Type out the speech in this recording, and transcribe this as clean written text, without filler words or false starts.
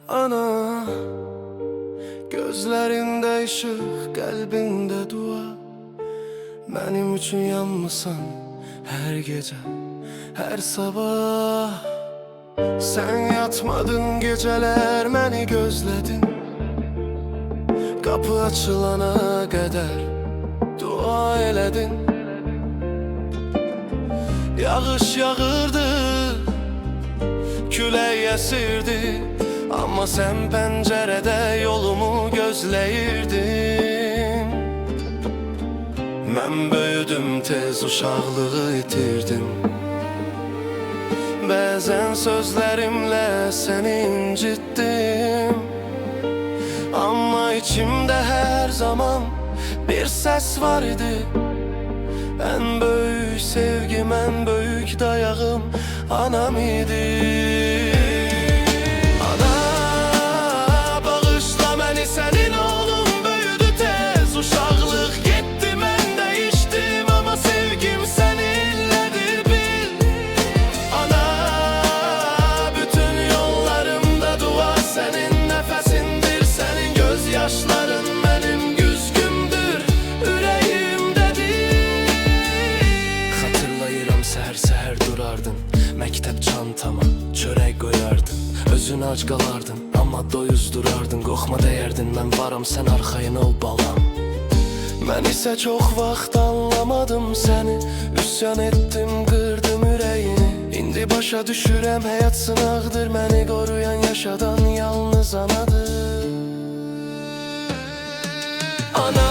Ana, gözlerinde ışık, kalbinde dua. Benim üçün yanmısan her gece, her sabah. Sen yatmadın geceler, beni gözledin. Kapı açılana kadar dua eledin. Yağış yağırdı, külək esirdi, ama sen pencerede yolumu gözleyirdin. Ben büyüdüm, tez uşaqlığı itirdim. Bazen sözlerimle seni incittim, ama içimde her zaman bir ses var idi. En büyük sevgim, en büyük dayağım anam idi. Ana, bağışla beni, senin oğlum büyüdü tez. Uşaqlıq gitti, mən değiştim, ama sevgim seninledir bil. Ana, bütün yollarımda dua senin nefesindir. Senin gözyaşların benim güzgümdür, ürəyimdedir. Hatırlayıram, səhər-səhər durardın, məktəb çantama çörək qoyardın. Özün ac qalardın, amma doyuz durardın. Qorxma deyərdin, mən varam, sən arxayın ol balam. Mən isə çox vaxt anlamadım səni, üsyan etdim, qırdım ürəyini. İndi başa düşürəm, həyat sınaqdır, məni qoruyan, yaşadan yalnız anadır. Ana,